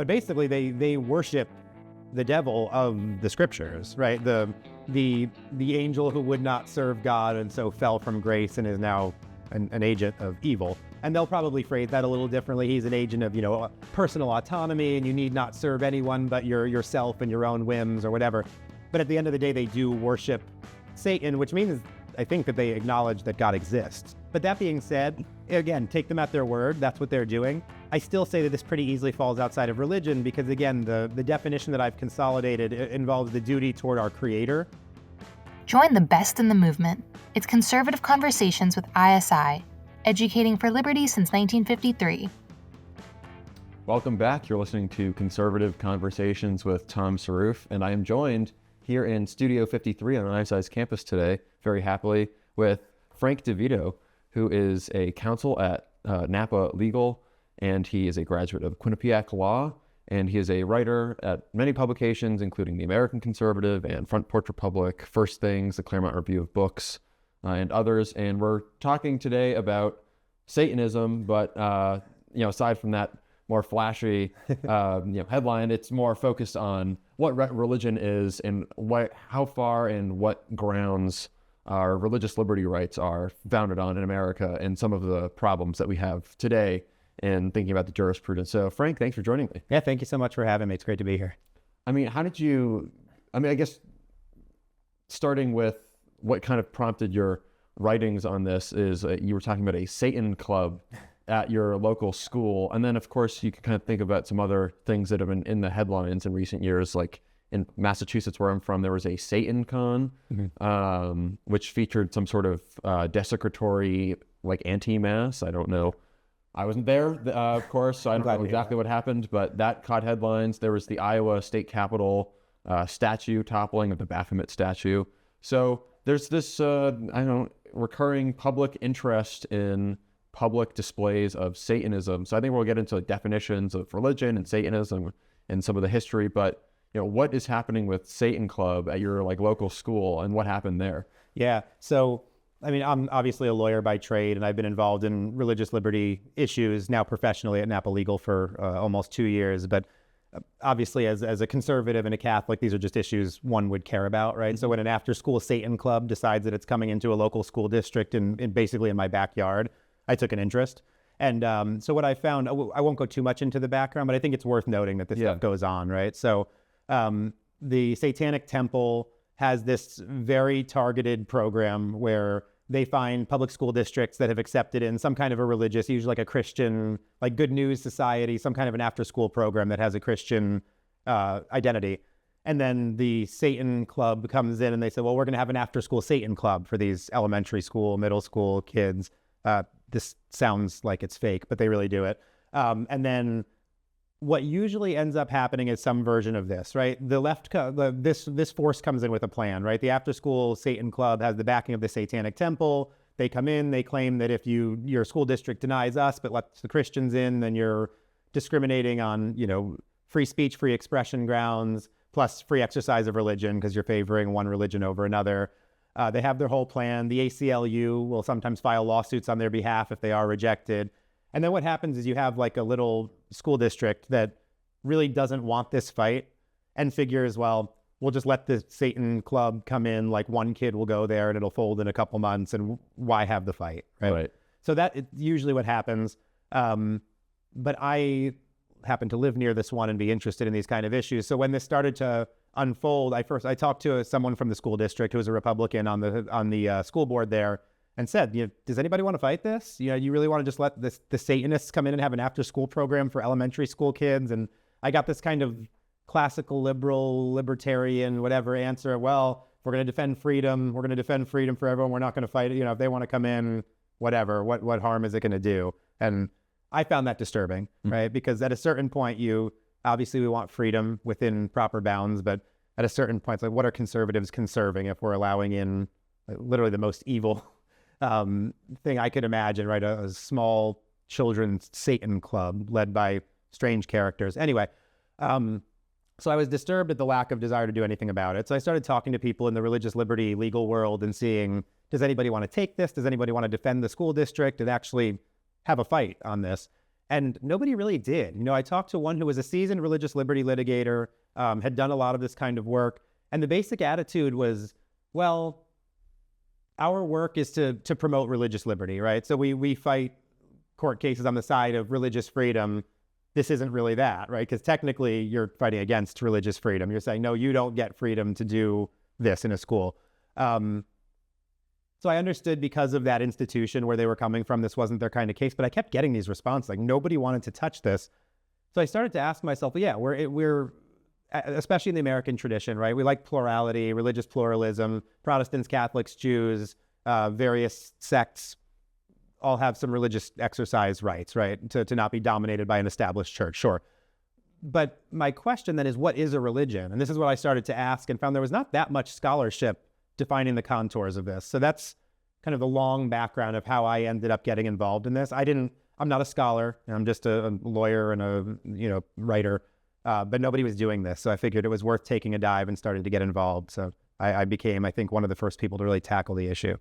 But basically, they worship the devil of the scriptures, right? The angel who would not serve God and so fell from grace and is now an agent of evil. And they'll probably phrase that a little differently. He's an agent of, personal autonomy, and you need not serve anyone but yourself and your own whims or whatever. But at the end of the day, they do worship Satan, which means, I think, that they acknowledge that God exists. But that being said, again, take them at their word. That's what they're doing. I still say that this pretty easily falls outside of religion because, again, the definition that I've consolidated involves the duty toward our Creator. Join the best in the movement. It's Conservative Conversations with ISI, educating for liberty since 1953. Welcome back. You're listening to Conservative Conversations with Tom Saruf, and I am joined here in Studio 53 on ISI's campus today, very happily, with Frank DeVito, who is a counsel at Napa Legal, and he is a graduate of Quinnipiac Law, and he is a writer at many publications, including The American Conservative and Front Porch Republic, First Things, the Claremont Review of Books, and others. And we're talking today about Satanism, but aside from that more flashy headline, it's more focused on what religion is and how far and what grounds our religious liberty rights are founded on in America, and some of the problems that we have today in thinking about the jurisprudence. So Frank, thanks for joining me. Yeah, thank you so much for having me. It's great to be here. I guess starting with what kind of prompted your writings on this is you were talking about a Satan club at your local school. And then of course you can kind of think about some other things that have been in the headlines in recent years, like in Massachusetts, where I'm from, there was a Satan con, which featured some sort of desecratory, like anti-mass. I don't know. I wasn't there, of course, so I don't know exactly what happened, but that caught headlines. There was the Iowa State Capitol statue toppling of the Baphomet statue. So there's this, recurring public interest in public displays of Satanism. So I think we'll get into definitions of religion and Satanism and some of the history, but what is happening with Satan Club at your local school, and what happened there? Yeah, so I'm obviously a lawyer by trade, and I've been involved in religious liberty issues now professionally at Napa Legal for almost 2 years. But obviously, as a conservative and a Catholic, these are just issues one would care about, right? Mm-hmm. So when an after-school Satan club decides that it's coming into a local school district and basically in my backyard, I took an interest. And so what I found, I won't go too much into the background, but I think it's worth noting that this stuff goes on, right? So the Satanic Temple has this very targeted program where they find public school districts that have accepted in some kind of a religious, usually like a Christian, like Good News Society, some kind of an after-school program that has a Christian identity. And then the Satan Club comes in and they say, well, we're going to have an after-school Satan Club for these elementary school, middle school kids. This sounds like it's fake, but they really do it. And then what usually ends up happening is some version of this, right? The left, this force comes in with a plan, right? The after-school Satan Club has the backing of the Satanic Temple. They come in, they claim that if your school district denies us but lets the Christians in, then you're discriminating on, free speech, free expression grounds, plus free exercise of religion because you're favoring one religion over another. They have their whole plan. The ACLU will sometimes file lawsuits on their behalf if they are rejected. And then what happens is you have like a little school district that really doesn't want this fight and figures, well, we'll just let the Satan Club come in, like one kid will go there and it'll fold in a couple months, and why have the fight, right? So that is usually what happens. But I happen to live near this one and be interested in these kind of issues. So when this started to unfold, I talked to someone from the school district who was a Republican on the school board there, and said, does anybody want to fight this? You really want to just let the Satanists come in and have an after-school program for elementary school kids? And I got this kind of classical liberal, libertarian, whatever answer. Well, if we're going to defend freedom, we're going to defend freedom for everyone. We're not going to fight it. If they want to come in, whatever, what harm is it going to do? And I found that disturbing, right? Because at a certain point, obviously we want freedom within proper bounds, but at a certain point, it's like, what are conservatives conserving if we're allowing in literally the most evil thing I could imagine, right? A small children's Satan club led by strange characters. Anyway, so I was disturbed at the lack of desire to do anything about it. So I started talking to people in the religious liberty legal world and seeing, does anybody want to take this? Does anybody want to defend the school district and actually have a fight on this? And nobody really did. You know, I talked to one who was a seasoned religious liberty litigator, had done a lot of this kind of work. And the basic attitude was, well, our work is to promote religious liberty, right? So we fight court cases on the side of religious freedom. This isn't really that, right? Because technically you're fighting against religious freedom. You're saying, no, you don't get freedom to do this in a school. So I understood because of that institution where they were coming from, this wasn't their kind of case, but I kept getting these responses, like nobody wanted to touch this. So I started to ask myself, well, yeah, we're especially in the American tradition, right? We like plurality, religious pluralism. Protestants, Catholics, Jews, various sects all have some religious exercise rights, right? To not be dominated by an established church, sure. But my question then is, what is a religion? And this is what I started to ask and found there was not that much scholarship defining the contours of this. So that's kind of the long background of how I ended up getting involved in this. I'm not a scholar. I'm just a lawyer and a writer, but nobody was doing this. So I figured it was worth taking a dive and started to get involved. So I became, I think, one of the first people to really tackle the issue.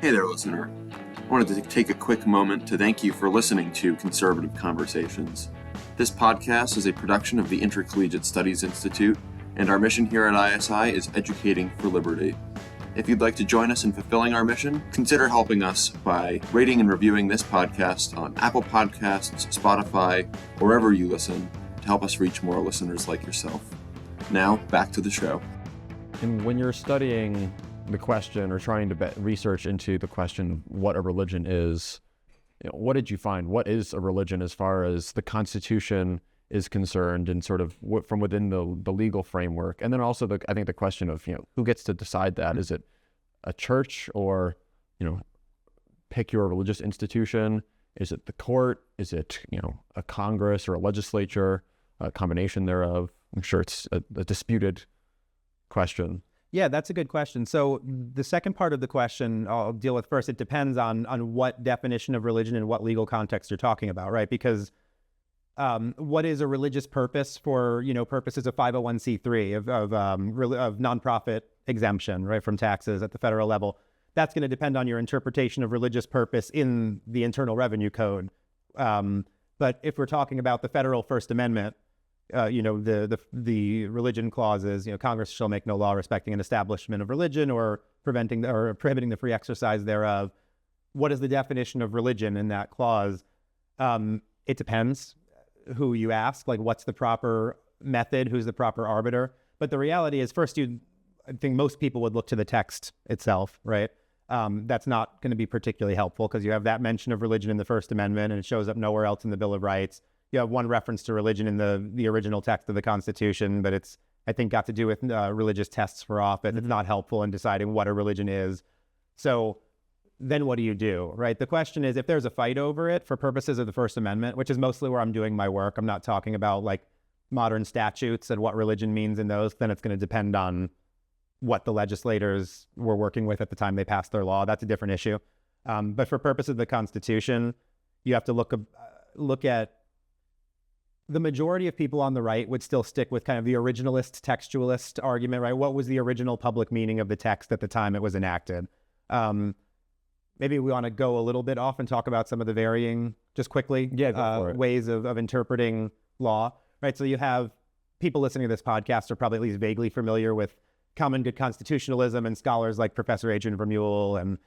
Hey there, listener. I wanted to take a quick moment to thank you for listening to Conservative Conversations. This podcast is a production of the Intercollegiate Studies Institute, and our mission here at ISI is educating for liberty. If you'd like to join us in fulfilling our mission, consider helping us by rating and reviewing this podcast on Apple Podcasts, Spotify, wherever you listen, to help us reach more listeners like yourself. Now, back to the show. And when you're studying the question or trying to research into the question of what a religion is, what did you find? What is a religion as far as the Constitution is concerned and sort of from within the legal framework? And then also I think the question of, who gets to decide that? Is it a church or, pick your religious institution? Is it the court? Is it, a Congress or a legislature, a combination thereof? I'm sure it's a disputed question. Yeah, that's a good question. So the second part of the question I'll deal with first. It depends on what definition of religion and what legal context you're talking about, right? Because what is a religious purpose for, purposes of 501c3, of nonprofit exemption, right, from taxes at the federal level? That's going to depend on your interpretation of religious purpose in the Internal Revenue Code. But if we're talking about the federal First Amendment, the religion clauses, Congress shall make no law respecting an establishment of religion or prohibiting the free exercise thereof. What is the definition of religion in that clause? It depends who you ask, like what's the proper method, who's the proper arbiter. But the reality is, first, I think most people would look to the text itself, right? That's not going to be particularly helpful because you have that mention of religion in the First Amendment and it shows up nowhere else in the Bill of Rights. You have one reference to religion in the original text of the Constitution, but it's, I think, got to do with religious tests for office. It's not helpful in deciding what a religion is. So then what do you do, right? The question is, if there's a fight over it for purposes of the First Amendment, which is mostly where I'm doing my work, I'm not talking about like modern statutes and what religion means in those, then it's going to depend on what the legislators were working with at the time they passed their law. That's a different issue. But for purposes of the Constitution, you have to look at the majority of people on the right would still stick with kind of the originalist textualist argument, right? What was the original public meaning of the text at the time it was enacted? Maybe we want to go a little bit off and talk about some of the varying, just quickly, ways of interpreting law, right? So you have people listening to this podcast are probably at least vaguely familiar with common good constitutionalism and scholars like Professor Adrian Vermeule and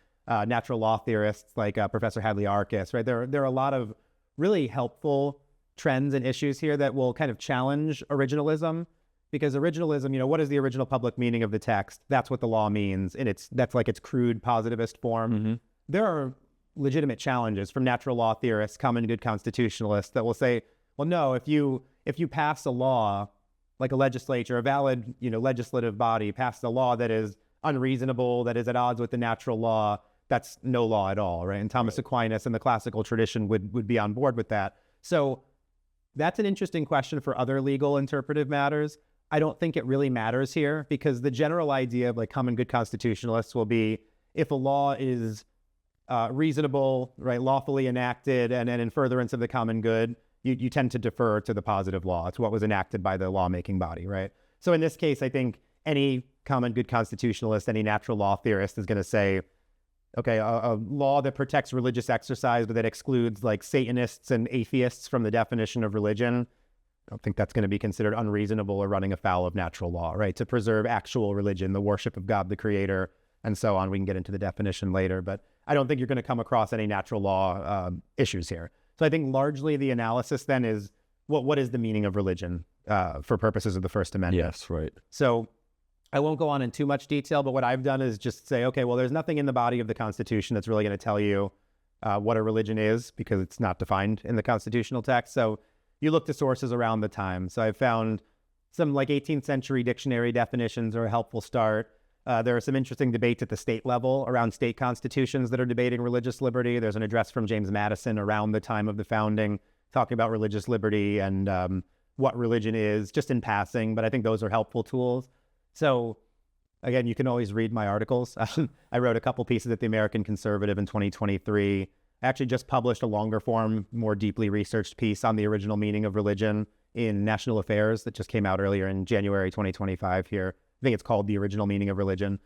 natural law theorists like Professor Hadley Arkus, right? There are a lot of really helpful trends and issues here that will kind of challenge originalism, because originalism, what is the original public meaning of the text? That's what the law means, and that's like its crude positivist form. Mm-hmm. There are legitimate challenges from natural law theorists, common good constitutionalists that will say, well, no, if you pass a law, like a legislature, a valid, legislative body passed a law that is unreasonable, that is at odds with the natural law, that's no law at all, right? And Thomas Aquinas and the classical tradition would be on board with that. So that's an interesting question for other legal interpretive matters. I don't think it really matters here, because the general idea of like common good constitutionalists will be, if a law is reasonable, right, lawfully enacted, and in furtherance of the common good, you tend to defer to the positive law. It's what was enacted by the lawmaking body, right? So in this case, I think any common good constitutionalist, any natural law theorist is going to say, okay, a law that protects religious exercise, but that excludes like Satanists and atheists from the definition of religion, I don't think that's going to be considered unreasonable or running afoul of natural law, right? To preserve actual religion, the worship of God the Creator, and so on. We can get into the definition later, but I don't think you're going to come across any natural law issues here. So I think largely the analysis then is what is the meaning of religion for purposes of the First Amendment? Yes, right. So I won't go on in too much detail, but what I've done is just say, okay, well, there's nothing in the body of the Constitution that's really going to tell you what a religion is, because it's not defined in the constitutional text. So you look to sources around the time. So I've found some like 18th century dictionary definitions are a helpful start. There are some interesting debates at the state level around state constitutions that are debating religious liberty. There's an address from James Madison around the time of the founding talking about religious liberty and what religion is, just in passing, but I think those are helpful tools. So again, you can always read my articles. I wrote a couple pieces at the American Conservative in 2023. I actually just published a longer form, more deeply researched piece on the original meaning of religion in National Affairs that just came out earlier in January 2025 here. I think it's called The Original Meaning of Religion.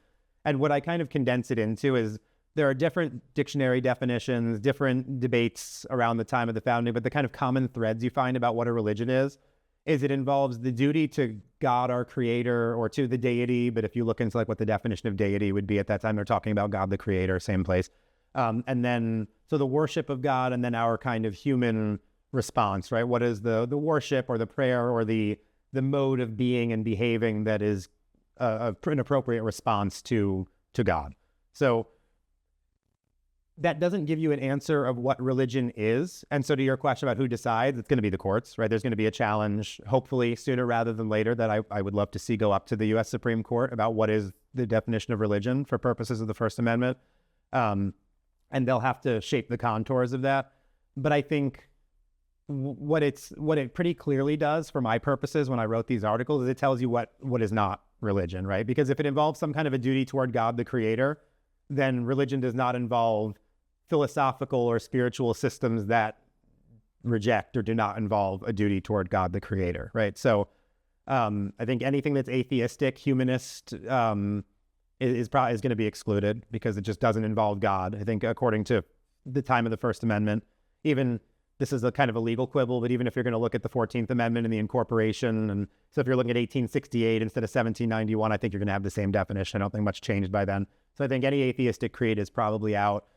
And what I kind of condense it into is there are different dictionary definitions, different debates around the time of the founding, but the kind of common threads you find about what a religion is it involves the duty to God, our creator, or to the deity. But if you look into like what the definition of deity would be at that time, they're talking about God, the creator, same place. And then, so the worship of God, and then our kind of human response, right? What is the worship or the prayer or the mode of being and behaving that is an appropriate response to God? So that doesn't give you an answer of what religion is. And so to your question about who decides, it's going to be the courts, right? There's going to be a challenge, hopefully sooner rather than later, that I would love to see go up to the U.S. Supreme Court about what is the definition of religion for purposes of the First Amendment. And they'll have to shape the contours of that. But I think what it pretty clearly does for my purposes when I wrote these articles is it tells you what is not religion, right? Because if it involves some kind of a duty toward God, the creator, then religion does not involve philosophical or spiritual systems that reject or do not involve a duty toward God, the creator, right? So I think anything that's atheistic, humanist, is going to be excluded because it just doesn't involve God. I think according to the time of the First Amendment, even this is a kind of a legal quibble, but even if you're going to look at the 14th Amendment and the incorporation, and so if you're looking at 1868 instead of 1791, I think you're going to have the same definition. I don't think much changed by then. So I think any atheistic creed is probably out.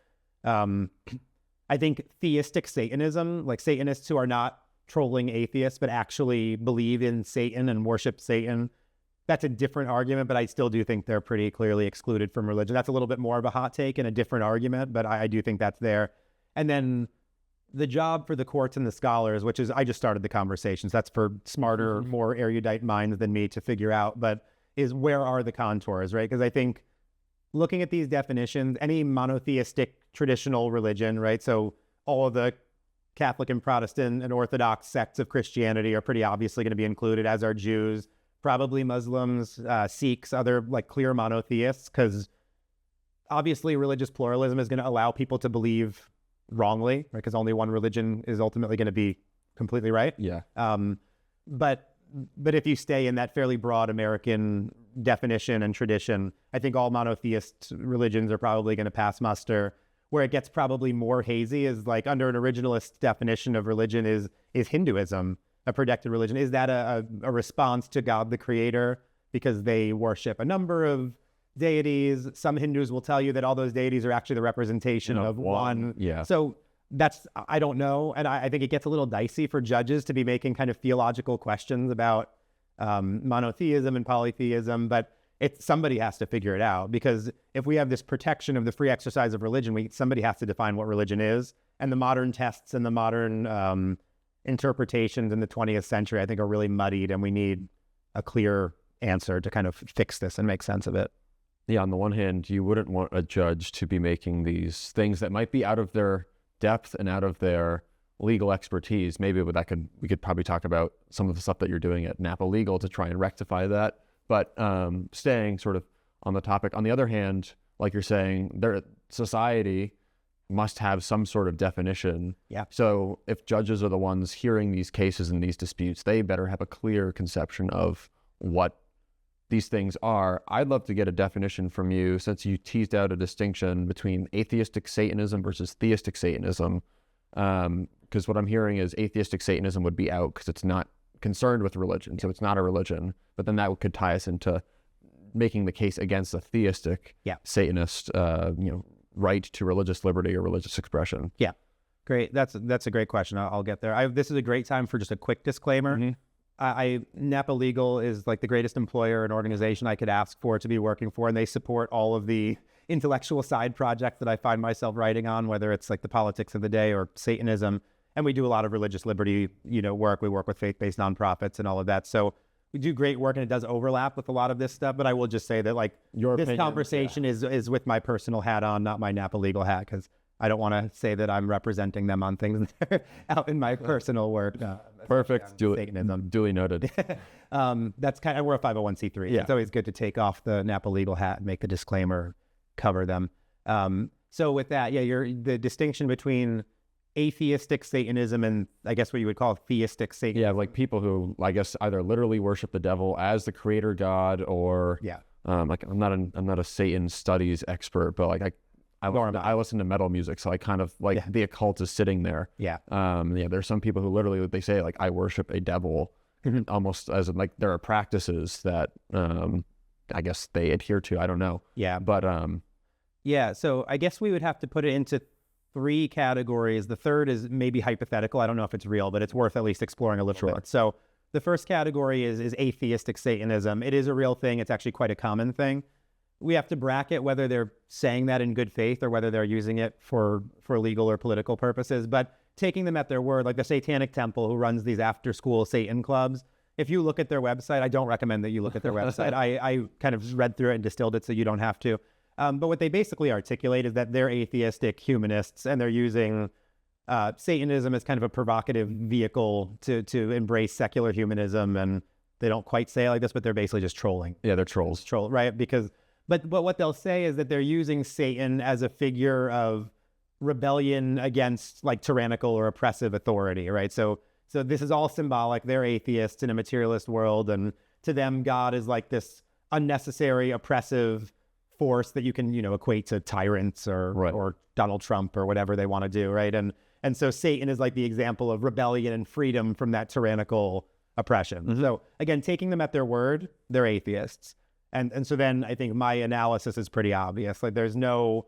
I think theistic Satanism, like Satanists who are not trolling atheists, but actually believe in Satan and worship Satan, that's a different argument, but I still do think they're pretty clearly excluded from religion. That's a little bit more of a hot take and a different argument, but I do think that's there. And then the job for the courts and the scholars, which is, I just started the conversations, that's for smarter, more erudite minds than me to figure out, but is where are the contours, right? Because I think looking at these definitions, any monotheistic traditional religion, right? So all of the Catholic and Protestant and Orthodox sects of Christianity are pretty obviously going to be included, as are Jews, probably Muslims, Sikhs, other like clear monotheists, because obviously religious pluralism is going to allow people to believe wrongly, right? Because only one religion is ultimately going to be completely right. Yeah. But if you stay in that fairly broad American definition and tradition, I think all monotheist religions are probably going to pass muster. Where it gets probably more hazy is like under an originalist definition of religion is Hinduism a protected religion? Is that a response to God the creator because they worship a number of deities? Some Hindus will tell you that all those deities are actually the representation of one. Yeah. So that's, I don't know. And I think it gets a little dicey for judges to be making kind of theological questions about monotheism and polytheism, but somebody has to figure it out, because if we have this protection of the free exercise of religion, somebody has to define what religion is. And the modern tests and the modern interpretations in the 20th century, I think, are really muddied, and we need a clear answer to kind of fix this and make sense of it. Yeah, on the one hand, you wouldn't want a judge to be making these things that might be out of their depth and out of their legal expertise. Maybe we could probably talk about some of the stuff that you're doing at Napa Legal to try and rectify that. But staying sort of on the topic, on the other hand, like you're saying, society must have some sort of definition. Yeah. So if judges are the ones hearing these cases and these disputes, they better have a clear conception of what these things are. I'd love to get a definition from you, since you teased out a distinction between atheistic Satanism versus theistic Satanism. Because what I'm hearing is atheistic Satanism would be out because it's not concerned with religion, so it's not a religion. But then that could tie us into making the case against a theistic Satanist, right to religious liberty or religious expression. Yeah, great. That's a great question. I'll get there. This is a great time for just a quick disclaimer. Napa Legal is like the greatest employer and organization I could ask for to be working for, and they support all of the intellectual side projects that I find myself writing on, whether it's like the politics of the day or Satanism. And we do a lot of religious liberty, work. We work with faith-based nonprofits and all of that. So we do great work, and it does overlap with a lot of this stuff. But I will just say that this conversation is with my personal hat on, not my Napa Legal hat, because I don't want to say that I'm representing them on things that are out in my personal work. Perfect. Satanism. Duly noted. That's we're a 501c3. Yeah. It's always good to take off the Napa Legal hat and make the disclaimer, cover them. So with that, the distinction between atheistic Satanism and I guess what you would call theistic Satanism. Yeah, like people who I guess either literally worship the devil as the creator god, or I'm not a Satan studies expert, but I listen to metal music, so I kind of the occult is sitting there. There's some people who literally, they say I worship a devil, almost as in, there are practices that I guess they adhere to. I don't know. So I guess we would have to put it into 3 categories. The third is maybe hypothetical. I don't know if it's real, but it's worth at least exploring a little bit. So the first category is atheistic Satanism. It is a real thing. It's actually quite a common thing. We have to bracket whether they're saying that in good faith or whether they're using it for legal or political purposes. But taking them at their word, like the Satanic Temple, who runs these after-school Satan clubs, if you look at their website, I don't recommend that you look at their website. I kind of read through it and distilled it so you don't have to. But what they basically articulate is that they're atheistic humanists, and they're using Satanism as kind of a provocative vehicle to embrace secular humanism. And they don't quite say it like this, but they're basically just trolling. Yeah, they're trolls. Right? But what they'll say is that they're using Satan as a figure of rebellion against tyrannical or oppressive authority, right? So this is all symbolic. They're atheists in a materialist world, and to them, God is like this unnecessary, oppressive force that you can, equate to tyrants or Donald Trump or whatever they want to do, right? And so Satan is like the example of rebellion and freedom from that tyrannical oppression. So again, taking them at their word, they're atheists. And so then I think my analysis is pretty obvious. There's no,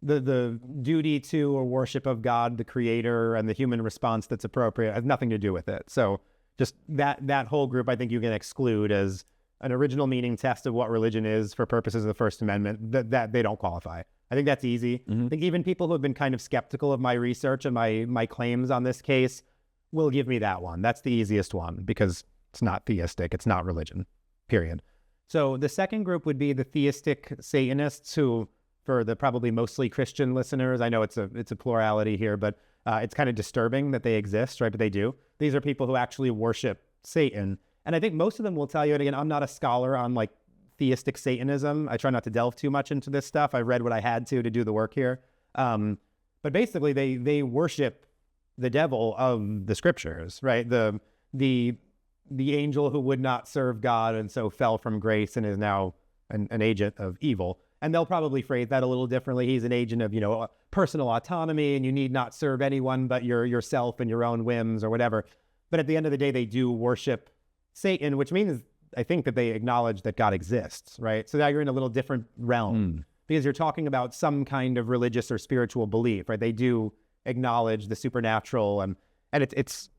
the duty to or worship of God, the creator, and the human response that's appropriate has nothing to do with it. So just that whole group, I think you can exclude as an original meaning test of what religion is for purposes of the First Amendment, that they don't qualify. I think that's easy. I think even people who have been kind of skeptical of my research and my claims on this case will give me that one. That's the easiest one because it's not theistic. It's not religion, period. So the second group would be the theistic Satanists, who, for the probably mostly Christian listeners, I know it's a plurality here, but it's kind of disturbing that they exist, right? But they do. These are people who actually worship Satan. And I think most of them will tell you, and again, I'm not a scholar on theistic Satanism. I try not to delve too much into this stuff. I read what I had to do the work here. But basically they worship the devil of the scriptures, right? The angel who would not serve God and so fell from grace and is now an agent of evil. And they'll probably phrase that a little differently. He's an agent of, personal autonomy, and you need not serve anyone but yourself and your own whims or whatever. But at the end of the day, they do worship Satan, which means I think that they acknowledge that God exists, right? So now you're in a little different realm because you're talking about some kind of religious or spiritual belief, right? They do acknowledge the supernatural, and it's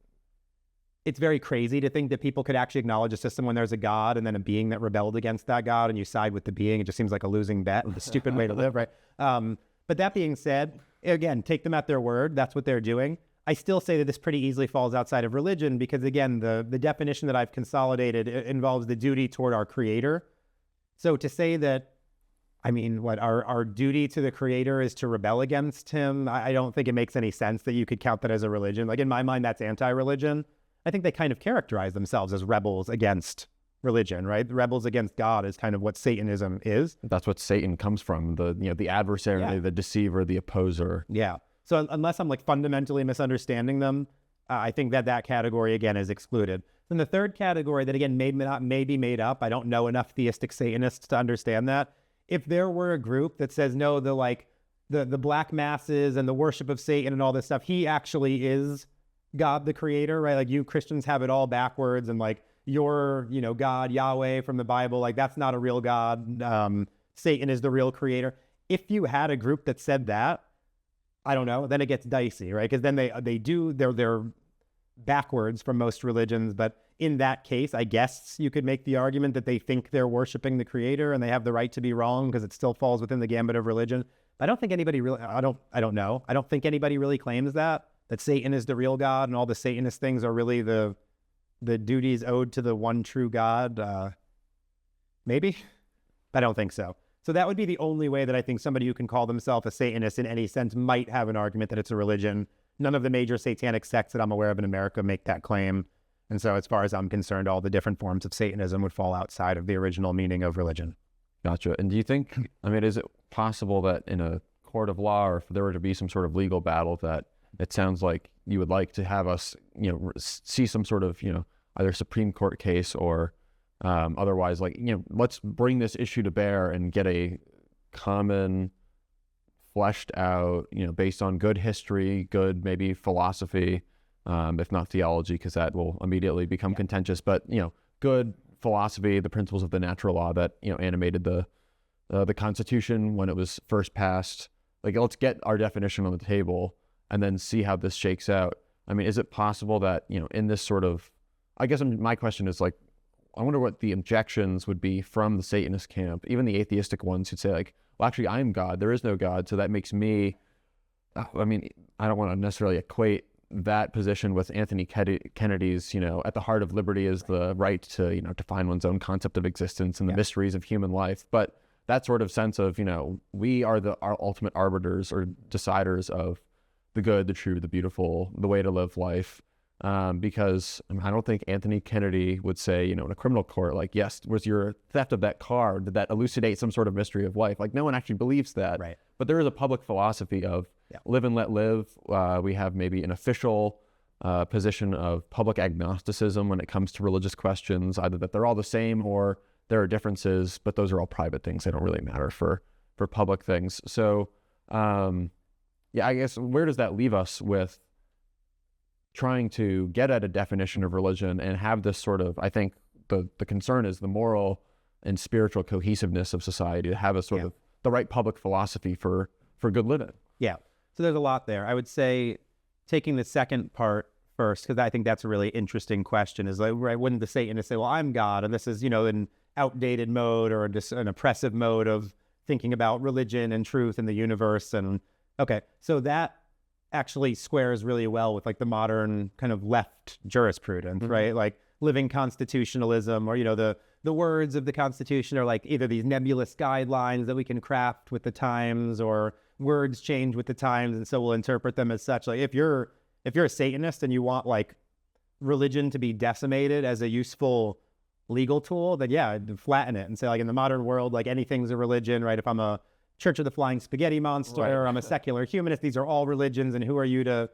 very crazy to think that people could actually acknowledge a system when there's a God and then a being that rebelled against that God, and you side with the being. It just seems like a losing bet, a stupid way to live, right? But that being said, again, take them at their word. That's what they're doing. I still say that this pretty easily falls outside of religion because, again, the definition that I've consolidated involves the duty toward our creator. So to say that, our duty to the creator is to rebel against him, I don't think it makes any sense that you could count that as a religion. In my mind, that's anti-religion. I think they kind of characterize themselves as rebels against religion, right? The rebels against God is kind of what Satanism is. That's what Satan comes from, the adversary, the deceiver, the opposer. Yeah. So unless I'm fundamentally misunderstanding them, I think that category, again, is excluded. Then the third category that, again, may be made up. I don't know enough theistic Satanists to understand that. If there were a group that says, no, the black masses and the worship of Satan and all this stuff, he actually is God the creator, right? Like, you Christians have it all backwards, and like your, God, Yahweh from the Bible, like that's not a real God. Satan is the real creator. If you had a group that said that, I don't know, then it gets dicey, right? Because then they're backwards from most religions. But in that case, I guess you could make the argument that they think they're worshiping the creator and they have the right to be wrong because it still falls within the gambit of religion. I don't think anybody really, I don't know. I don't think anybody really claims that Satan is the real God and all the Satanist things are really the duties owed to the one true God. Maybe, but I don't think so. So that would be the only way that I think somebody who can call themselves a Satanist in any sense might have an argument that it's a religion. None of the major satanic sects that I'm aware of in America make that claim. And so as far as I'm concerned, all the different forms of Satanism would fall outside of the original meaning of religion. Gotcha. And do you think, is it possible that in a court of law, or if there were to be some sort of legal battle, that it sounds like you would like to have us, see some sort of, either Supreme Court case or otherwise, let's bring this issue to bear and get a common, fleshed out, based on good history, good maybe philosophy, if not theology, because that will immediately become contentious, but, good philosophy, the principles of the natural law that, animated the Constitution when it was first passed. Like, let's get our definition on the table and then see how this shakes out. Is it possible that, in this sort of, I guess my question is I wonder what the objections would be from the Satanist camp, even the atheistic ones who'd say well, actually, I'm God. There is no God. So that makes me, I don't want to necessarily equate that position with Anthony Kennedy's, at the heart of liberty is the right to, define one's own concept of existence and the mysteries of human life. But that sort of sense of, we are our ultimate arbiters or deciders of the good, the true, the beautiful, the way to live life. Because I don't think Anthony Kennedy would say, in a criminal court, yes, was your theft of that car, did that elucidate some sort of mystery of life? No one actually believes that. Right. But there is a public philosophy of live and let live. We have maybe an official position of public agnosticism when it comes to religious questions, either that they're all the same or there are differences, but those are all private things. They don't really matter for public things. So, I guess where does that leave us with trying to get at a definition of religion and have this sort of, I think the concern is the moral and spiritual cohesiveness of society, to have a sort of the right public philosophy for good living. Yeah. So there's a lot there. I would say, taking the second part first, because I think that's a really interesting question, is wouldn't the Satanist say, well, I'm God, and this is, an outdated mode or just an oppressive mode of thinking about religion and truth and the universe. And okay, so that actually squares really well with the modern kind of left jurisprudence, right? Living constitutionalism, or, the words of the Constitution are either these nebulous guidelines that we can craft with the times, or words change with the times, and so we'll interpret them as such. If you're a Satanist and you want religion to be decimated as a useful legal tool, then flatten it and say in the modern world, anything's a religion, right? If I'm a Church of the Flying Spaghetti Monster, or I'm a secular humanist, these are all religions, and who are you to,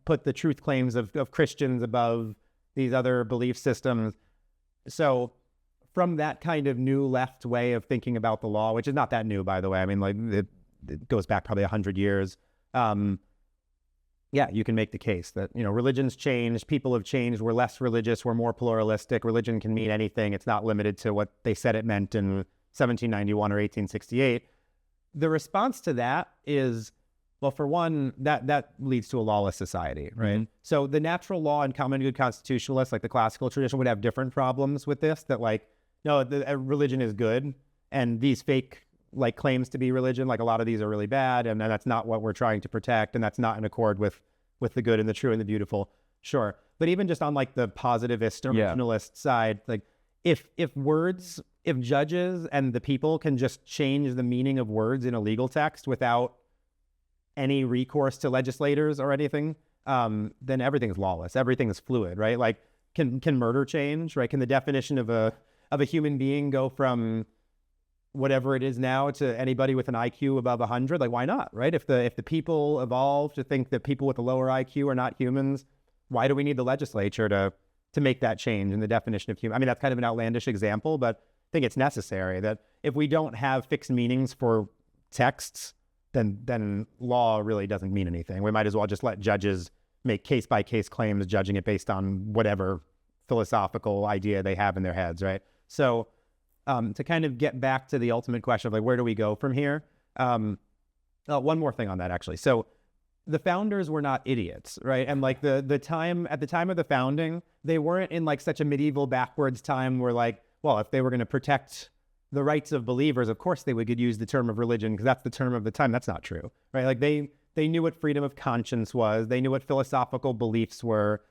put the truth claims of Christians above these other belief systems? So from that kind of new left way of thinking about the law, which is not that new, by the way, it goes back probably 100 years. You can make the case that, religion's changed, people have changed, we're less religious, we're more pluralistic, religion can mean anything, it's not limited to what they said it meant in 1791 or 1868. The response to that is, well, for one, that leads to a lawless society, right? So the natural law and common good constitutionalists, the classical tradition, would have different problems with this, that no, religion is good, and these fake claims to be religion, a lot of these are really bad, and that's not what we're trying to protect, and that's not in accord with the good and the true and the beautiful. Sure. But even just on the positivist originalist side, if judges and the people can just change the meaning of words in a legal text without any recourse to legislators or anything, then everything's lawless. Everything's fluid, right? Can murder change, right? Can the definition of a human being go from whatever it is now to anybody with an IQ above 100? Why not, right? If the people evolve to think that people with a lower IQ are not humans, why do we need the legislature to to make that change in the definition of human. I mean, that's kind of an outlandish example, but I think it's necessary that if we don't have fixed meanings for texts, then law really doesn't mean anything. We might as well just let judges make case-by-case claims, judging it based on whatever philosophical idea they have in their heads, right? So to kind of get back to the ultimate question of like, where do we go from here? One more thing on that, actually. So the founders were not idiots, right? And like at the time of the founding, they weren't in like such a medieval backwards time where like, well, if they were going to protect the rights of believers, of course they would use the term of religion because that's the term of the time. That's not true, right? Like they knew what freedom of conscience was. They knew what philosophical beliefs were.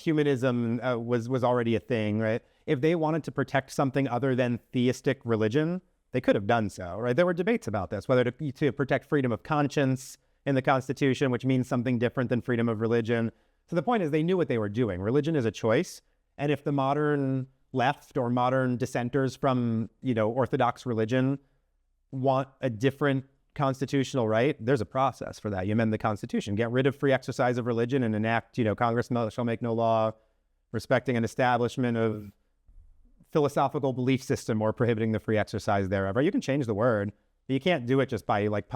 Humanism was already a thing, right? If they wanted to protect something other than theistic religion, they could have done so, right? There were debates about this, whether to protect freedom of conscience in the Constitution, which means something different than freedom of religion. So the point is they knew what they were doing. Religion is a choice. And if the modern left or modern dissenters from, Orthodox religion want a different constitutional right, there's a process for that. You amend the Constitution, get rid of free exercise of religion and enact, Congress shall make no law respecting an establishment of philosophical belief system or prohibiting the free exercise thereof. Right? You can change the word, but you can't do it just by like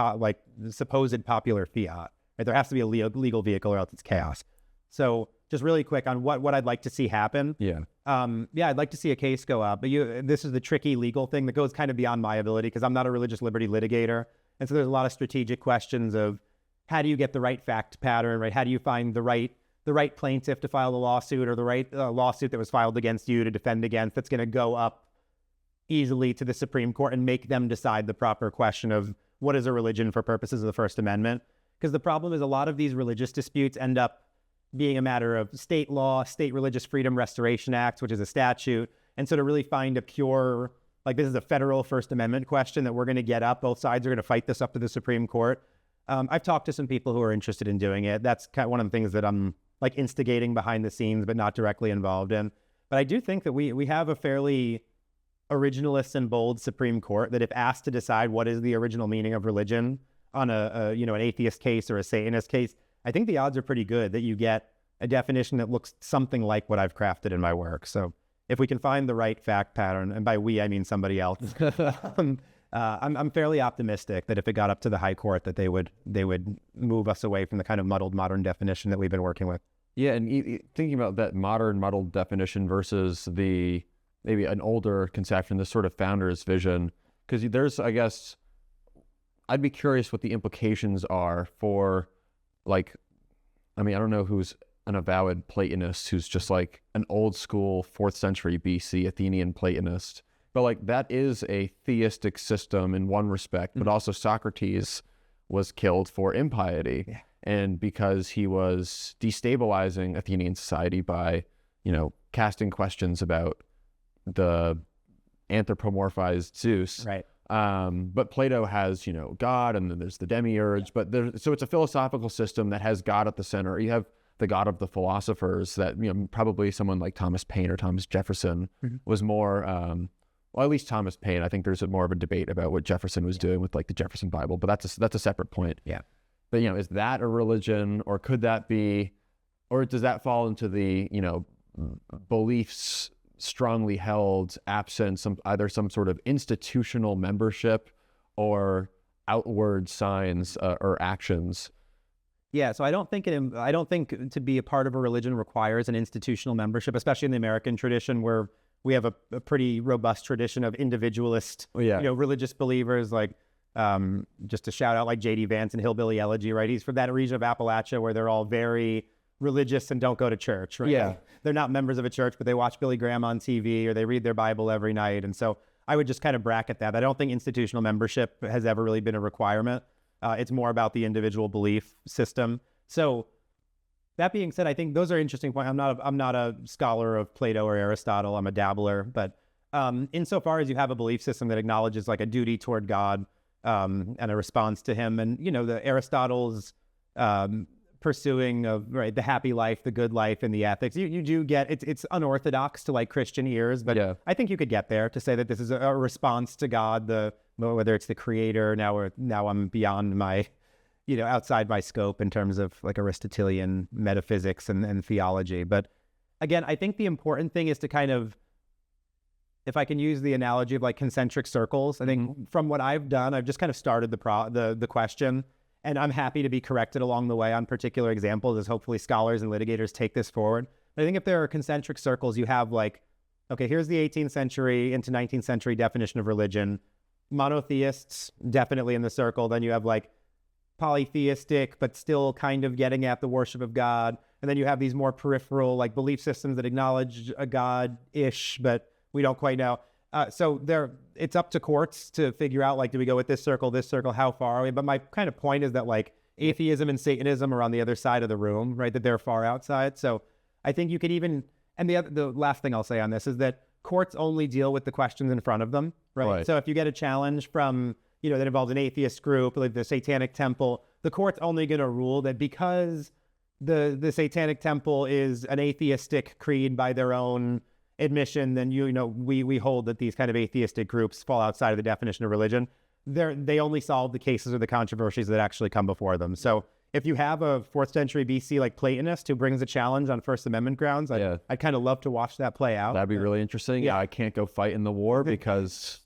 supposed popular fiat. Right? There has to be a legal vehicle or else it's chaos. So just really quick on what I'd like to see happen. Yeah. I'd like to see a case go up, but this is the tricky legal thing that goes kind of beyond my ability because I'm not a religious liberty litigator. And so there's a lot of strategic questions of how do you get the right fact pattern, right? How do you find the right plaintiff to file the lawsuit or the right lawsuit that was filed against you to defend against that's going to go up easily to the Supreme Court and make them decide the proper question of what is a religion for purposes of the First Amendment? Because the problem is a lot of these religious disputes end up being a matter of state law, State Religious Freedom Restoration Act, which is a statute. And so to really find a pure, like this is a federal First Amendment question that we're going to get up, both sides are going to fight this up to the Supreme Court. I've talked to some people who are interested in doing it. That's kind of one of the things that I'm like instigating behind the scenes, but not directly involved in. But I do think that we have a fairly originalist and bold Supreme Court that if asked to decide what is the original meaning of religion on an atheist case or a Satanist case, I think the odds are pretty good that you get a definition that looks something like what I've crafted in my work. So if we can find the right fact pattern, and by we, I mean somebody else, I'm fairly optimistic that if it got up to the high court that they would move us away from the kind of muddled modern definition that we've been working with. Yeah, and thinking about that modern muddled definition versus maybe an older conception, this sort of founder's vision, because there's, I guess, I'd be curious what the implications are for, like, I mean, I don't know who's an avowed Platonist who's just like an old school 4th century BC Athenian Platonist, but like that is a theistic system in one respect, but also Socrates was killed for impiety. Yeah. And because he was destabilizing Athenian society by, casting questions about the anthropomorphized Zeus. Right. But Plato has, God, and then there's the demiurge, but so it's a philosophical system that has God at the center. You have the God of the philosophers that, probably someone like Thomas Paine or Thomas Jefferson was more, well, at least Thomas Paine. I think there's more of a debate about what Jefferson was doing with like the Jefferson Bible, but that's a separate point. Yeah. But, is that a religion, or could that be, or does that fall into the, beliefs strongly held absent either some sort of institutional membership or outward signs or actions? Yeah, so I don't think to be a part of a religion requires an institutional membership, especially in the American tradition where we have a pretty robust tradition of individualist, religious believers. Like, just to shout out, like J.D. Vance and Hillbilly Elegy, right? He's from that region of Appalachia where they're all very religious and don't go to church, right? Yeah. They're not members of a church, but they watch Billy Graham on TV or they read their Bible every night. And so I would just kind of bracket that. I don't think institutional membership has ever really been a requirement. It's more about the individual belief system. So that being said, I think those are interesting points. I'm not a scholar of Plato or Aristotle. I'm a dabbler. But insofar as you have a belief system that acknowledges like a duty toward God and a response to him, and the Aristotle's pursuing of the happy life, the good life, and the ethics, you do get it's unorthodox to like Christian ears, but yeah. I think you could get there to say that this is a response to God, whether it's the creator. Now I'm beyond my, outside my scope in terms of like Aristotelian metaphysics and theology. But again, I think the important thing is to kind of, if I can use the analogy of like concentric circles, I think from what I've done, I've just kind of started the question, and I'm happy to be corrected along the way on particular examples as hopefully scholars and litigators take this forward. But I think if there are concentric circles, you have like, okay, here's the 18th century into 19th century definition of religion. Monotheists, definitely in the circle. Then you have like polytheistic, but still kind of getting at the worship of God. And then you have these more peripheral like belief systems that acknowledge a God-ish, but we don't quite know. So it's up to courts to figure out, like, do we go with this circle, how far are we? But my kind of point is that like atheism and Satanism are on the other side of the room, right? That they're far outside. So I think you could even, and the last thing I'll say on this is that courts only deal with the questions in front of them, right? So if you get a challenge from, that involves an atheist group, like the Satanic Temple, the court's only going to rule that because the Satanic Temple is an atheistic creed by their own admission, then we hold that these kind of atheistic groups fall outside of the definition of religion. They only solve the cases or the controversies that actually come before them. So if you have a 4th century BC like Platonist who brings a challenge on First Amendment grounds, I'd kind of love to watch that play out. That'd be really interesting. Yeah, I can't go fight in the war because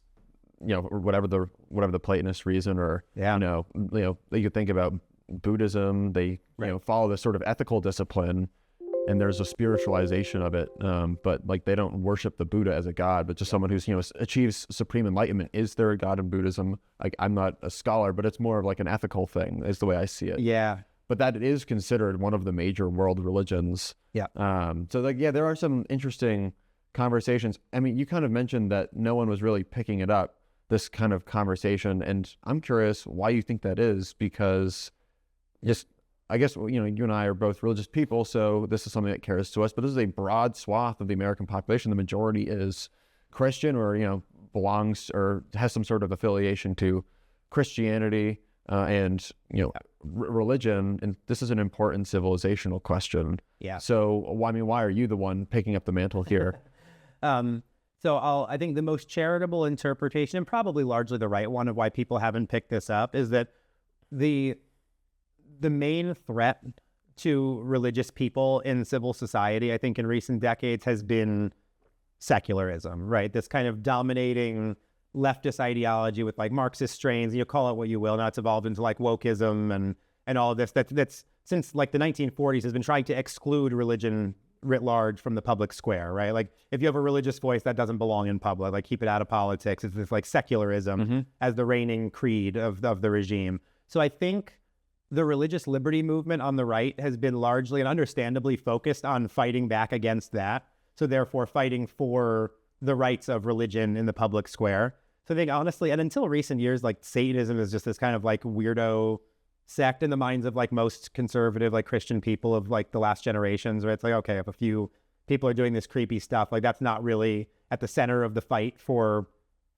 whatever the Platonist reason, or you could think about Buddhism. They follow this sort of ethical discipline, and there's a spiritualization of it, but like they don't worship the Buddha as a god, but just someone who's achieves supreme enlightenment. Is there a god in Buddhism? Like, I'm not a scholar, but it's more of like an ethical thing, is the way I see it. Yeah. But that it is considered one of the major world religions. Yeah. So there are some interesting conversations. I mean, you kind of mentioned that no one was really picking it up, this kind of conversation, and I'm curious why you think that is, because I guess, you and I are both religious people, so this is something that cares to us, but this is a broad swath of the American population. The majority is Christian, or, belongs or has some sort of affiliation to Christianity, and, religion. And this is an important civilizational question. Yeah. So, why are you the one picking up the mantle here? I think the most charitable interpretation, and probably largely the right one, of why people haven't picked this up is that the main threat to religious people in civil society, I think in recent decades, has been secularism, right? This kind of dominating leftist ideology with like Marxist strains, you call it what you will. Now it's evolved into like wokeism and all of this. That's since like the 1940s has been trying to exclude religion writ large from the public square, right? Like if you have a religious voice, that doesn't belong in public, like keep it out of politics. It's this like secularism as the reigning creed of the regime. So I think the religious liberty movement on the right has been largely and understandably focused on fighting back against that. So therefore fighting for the rights of religion in the public square. So I think honestly, and until recent years, like Satanism is just this kind of like weirdo sect in the minds of like most conservative, like Christian people of like the last generations, where it's like, okay, if a few people are doing this creepy stuff, like that's not really at the center of the fight for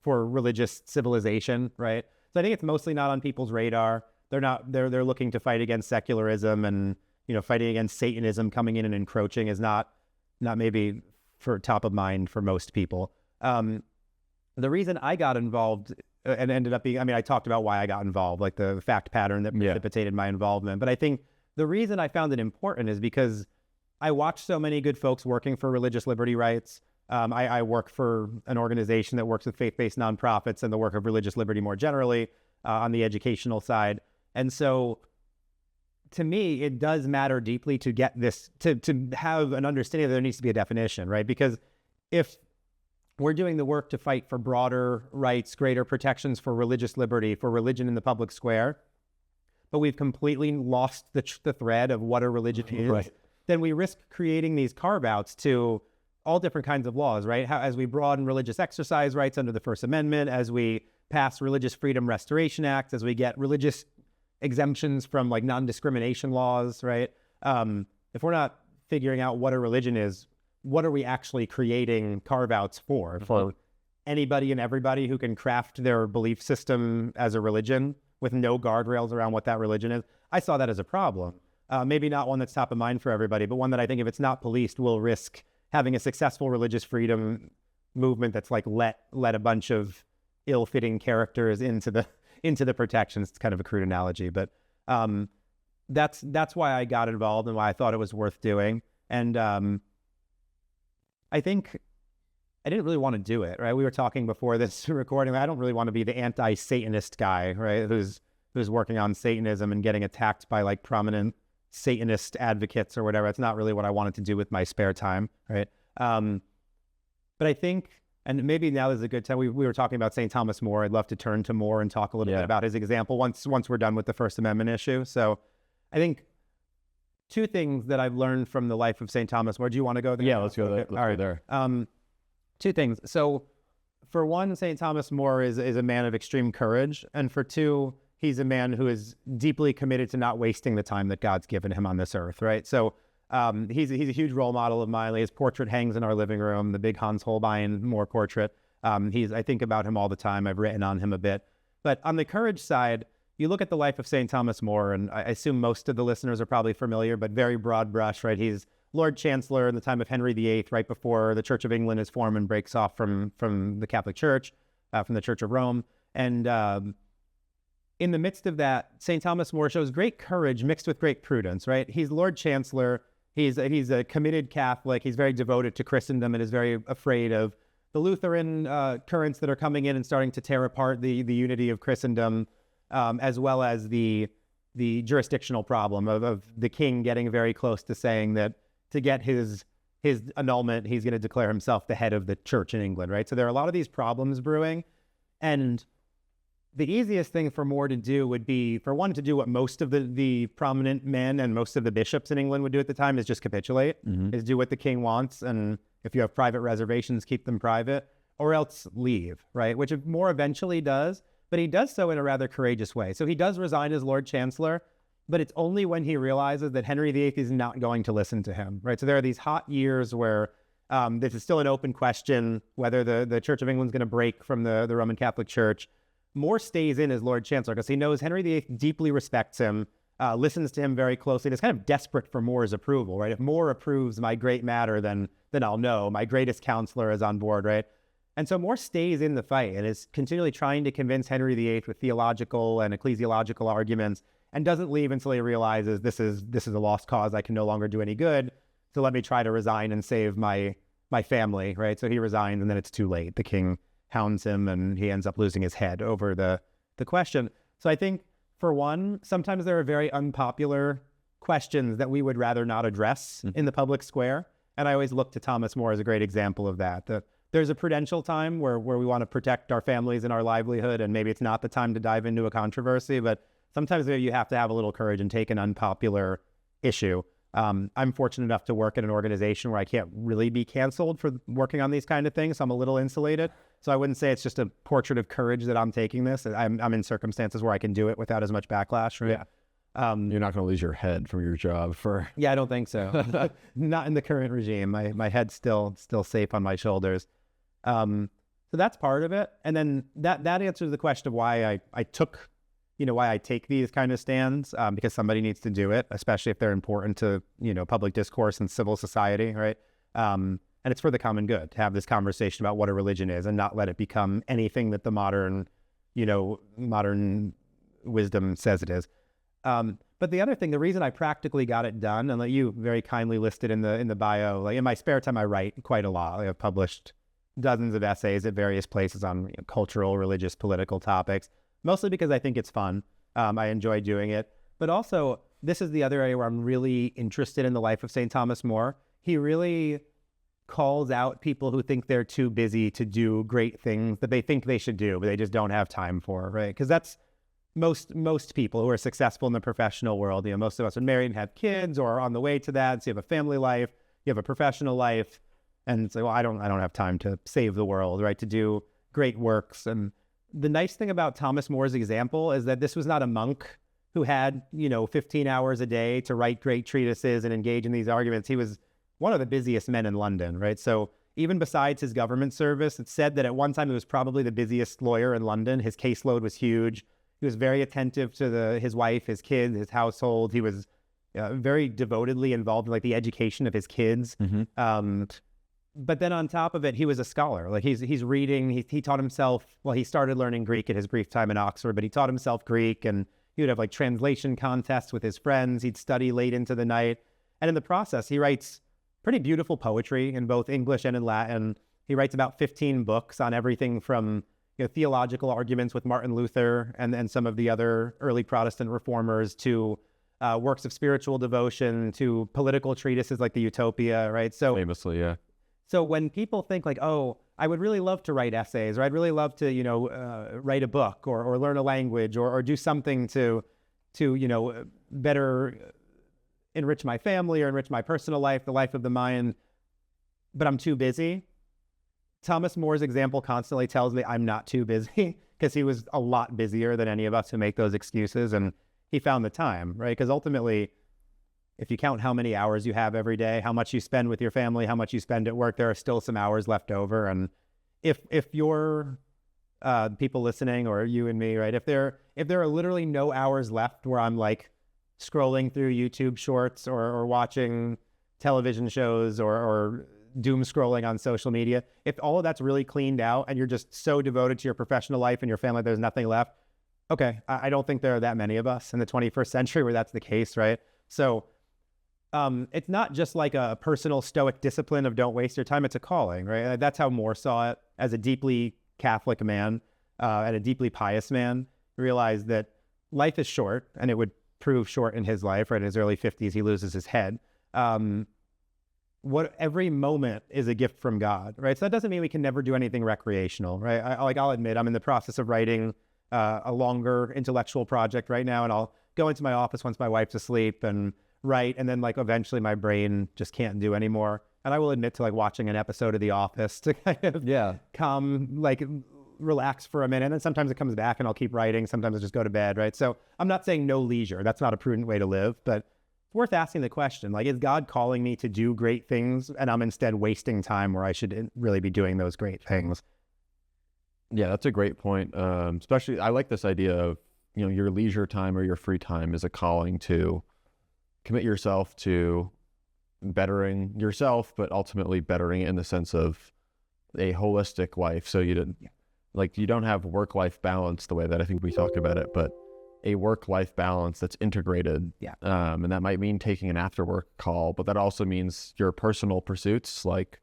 religious civilization, right? So I think it's mostly not on people's radar. They're looking to fight against secularism, and fighting against Satanism coming in and encroaching is not maybe for top of mind for most people. The reason I got involved and ended up being, I talked about why I got involved, like the fact pattern that precipitated my involvement. But I think the reason I found it important is because I watched so many good folks working for religious liberty rights. I work for an organization that works with faith-based nonprofits and the work of religious liberty more generally on the educational side. And so to me, it does matter deeply to get this, to have an understanding that there needs to be a definition, right? Because if we're doing the work to fight for broader rights, greater protections for religious liberty, for religion in the public square, but we've completely lost the thread of what a religion is, right, then we risk creating these carve-outs to all different kinds of laws, right? As we broaden religious exercise rights under the First Amendment, as we pass Religious Freedom Restoration Acts, as we get religious exemptions from like non-discrimination laws, right? If we're not figuring out what a religion is, what are we actually creating carve-outs for? For anybody and everybody who can craft their belief system as a religion with no guardrails around what that religion is? I saw that as a problem. Maybe not one that's top of mind for everybody, but one that I think if it's not policed will risk having a successful religious freedom movement that's like let a bunch of ill-fitting characters into the protections. It's kind of a crude analogy, but that's why I got involved and why I thought it was worth doing. And I think I didn't really want to do it, right? We were talking before this recording. I don't really want to be the anti-Satanist guy, right? Who's working on Satanism and getting attacked by like prominent Satanist advocates or whatever. That's not really what I wanted to do with my spare time, right? But I think, and maybe now is a good time. We were talking about St. Thomas More. I'd love to turn to More and talk a little bit about his example once we're done with the First Amendment issue. So I think two things that I've learned from the life of St. Thomas More. Do you want to go there? Yeah, let's go there. All right. There. Two things. So for one, St. Thomas More is a man of extreme courage. And for two, he's a man who is deeply committed to not wasting the time that God's given him on this earth, right? So he's a huge role model of mine. His portrait hangs in our living room, the big Hans Holbein More portrait. I think about him all the time. I've written on him a bit. But on the courage side, you look at the life of St. Thomas More, and I assume most of the listeners are probably familiar, but very broad brush, right? He's Lord Chancellor in the time of Henry VIII, right before the Church of England is formed and breaks off from the Catholic Church, from the Church of Rome. And in the midst of that, St. Thomas More shows great courage mixed with great prudence, right? He's Lord Chancellor. He's a committed Catholic. He's very devoted to Christendom and is very afraid of the Lutheran currents that are coming in and starting to tear apart the unity of Christendom, as well as the jurisdictional problem of the king getting very close to saying that to get his annulment, he's going to declare himself the head of the church in England, right? So there are a lot of these problems brewing, and the easiest thing for More to do would be, for one, to do what most of the prominent men and most of the bishops in England would do at the time, is just capitulate, is do what the king wants, and if you have private reservations, keep them private, or else leave, right? Which More eventually does, but he does so in a rather courageous way. So he does resign as Lord Chancellor, but it's only when he realizes that Henry VIII is not going to listen to him, right? So there are these hot years where this is still an open question whether the Church of England's going to break from the Roman Catholic Church. More stays in as Lord Chancellor because he knows Henry VIII deeply respects him, listens to him very closely, and is kind of desperate for More's approval, right? If More approves my great matter, then I'll know. My greatest counselor is on board, right? And so More stays in the fight and is continually trying to convince Henry VIII with theological and ecclesiological arguments, and doesn't leave until he realizes this is a lost cause. I can no longer do any good. So let me try to resign and save my family, right? So he resigns, and then it's too late. The king hounds him, and he ends up losing his head over the question. So I think, for one, sometimes there are very unpopular questions that we would rather not address in the public square. And I always look to Thomas More as a great example of that. There's a prudential time where we want to protect our families and our livelihood, and maybe it's not the time to dive into a controversy, but sometimes you have to have a little courage and take an unpopular issue. I'm fortunate enough to work at an organization where I can't really be canceled for working on these kind of things, so I'm a little insulated. So I wouldn't say it's just a portrait of courage that I'm taking this. I'm in circumstances where I can do it without as much backlash. Right? Yeah. You're not going to lose your head from your job for... Yeah, I don't think so. Not in the current regime. My head's still safe on my shoulders. So that's part of it. And then that answers the question of why I took, why I take these kind of stands, because somebody needs to do it, especially if they're important to, public discourse and civil society, right? And it's for the common good to have this conversation about what a religion is and not let it become anything that the modern wisdom says it is. But the other thing, the reason I practically got it done, and that you very kindly listed in the bio, like in my spare time, I write quite a lot. I've published dozens of essays at various places on cultural, religious, political topics, mostly because I think it's fun. I enjoy doing it. But also, this is the other area where I'm really interested in the life of St. Thomas More. He really calls out people who think they're too busy to do great things that they think they should do, but they just don't have time for, right? Because that's most people who are successful in the professional world. Most of us are married and have kids or are on the way to that. So you have a family life, you have a professional life, and it's like, well, I don't have time to save the world, right? To do great works. And the nice thing about Thomas More's example is that this was not a monk who had, 15 hours a day to write great treatises and engage in these arguments. He was one of the busiest men in London, right? So even besides his government service, it's said that at one time he was probably the busiest lawyer in London. His caseload was huge. He was very attentive to his wife, his kids, his household. He was very devotedly involved in the education of his kids. But then on top of it, he was a scholar. Like he's reading. He taught himself. Well, he started learning Greek at his brief time in Oxford, but he taught himself Greek, and he would have translation contests with his friends. He'd study late into the night, and in the process, he writes pretty beautiful poetry in both English and in Latin. He writes about 15 books on everything from theological arguments with Martin Luther and some of the other early Protestant reformers to works of spiritual devotion to political treatises like the Utopia, right? So Famously, yeah. So when people think like, oh, I would really love to write essays, or I'd really love to, write a book or learn a language or do something to better enrich my family or enrich my personal life, the life of the mind, but I'm too busy. Thomas More's example constantly tells me I'm not too busy because he was a lot busier than any of us who make those excuses, and he found the time, right? Because ultimately, if you count how many hours you have every day, how much you spend with your family, how much you spend at work, there are still some hours left over. And if you're people listening, or you and me, right? If there are literally no hours left where I'm like scrolling through YouTube shorts or watching television shows or doom scrolling on social media, if all of that's really cleaned out and you're just so devoted to your professional life and your family, there's nothing left. Okay, I don't think there are that many of us in the 21st century where that's the case, right? So it's not just like a personal stoic discipline of don't waste your time. It's a calling, right? That's how More saw it, as a deeply Catholic man and a deeply pious man. Realized that life is short, and it would prove short in his life, right? In his early 50s, he loses his head. Every moment is a gift from God, right? So that doesn't mean we can never do anything recreational, right? I'll admit I'm in the process of writing a longer intellectual project right now, and I'll go into my office once my wife's asleep and write, and then like eventually my brain just can't do anymore. And I will admit to like watching an episode of The Office to kind of come, like relax for a minute, and then sometimes it comes back and I'll keep writing. Sometimes I just go to bed, right? So I'm not saying no leisure. That's not a prudent way to live, but it's worth asking the question, like, is God calling me to do great things and I'm instead wasting time where I should really be doing those great things? Yeah, that's a great point. Especially, I like this idea of, your leisure time or your free time is a calling to commit yourself to bettering yourself, but ultimately bettering it in the sense of a holistic life. So you don't have work-life balance the way that I think we talk about it, but a work-life balance that's integrated. Yeah. And that might mean taking an after-work call, but that also means your personal pursuits. Like,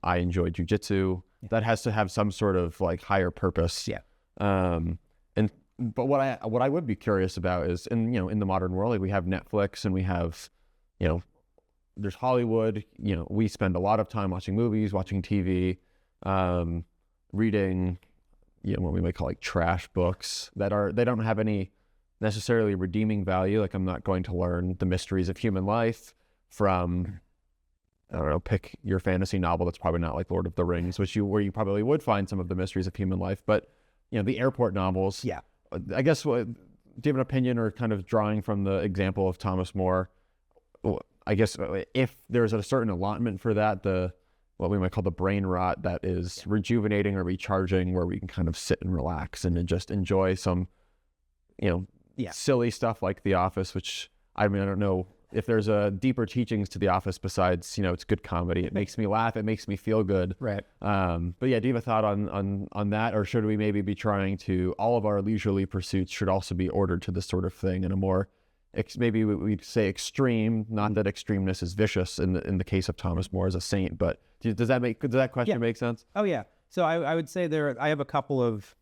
I enjoy jujitsu. That has to have some sort of like higher purpose. Yeah. But what I would be curious about is, in the modern world, like we have Netflix and we have, there's Hollywood. We spend a lot of time watching movies, watching TV, reading, what we might call like trash books they don't have any necessarily redeeming value. Like, I'm not going to learn the mysteries of human life from, I don't know, pick your fantasy novel that's probably not like Lord of the Rings, where you probably would find some of the mysteries of human life. But the airport novels. Yeah. I guess, do you have an opinion, or kind of drawing from the example of Thomas More, I guess if there's a certain allotment for that, what we might call the brain rot that is rejuvenating or recharging, where we can kind of sit and relax and just enjoy some, silly stuff like The Office, which, I mean, I don't know if there's a deeper teachings to The Office besides, it's good comedy. It makes me laugh. It makes me feel good. Right. But yeah, do you have a thought on that? Or should we maybe be trying to, all of our leisurely pursuits should also be ordered to this sort of thing in a more, maybe we'd say extreme, not that extremeness is vicious in the case of Thomas More as a saint, but does that question make sense? Oh yeah. So I would say I have a couple of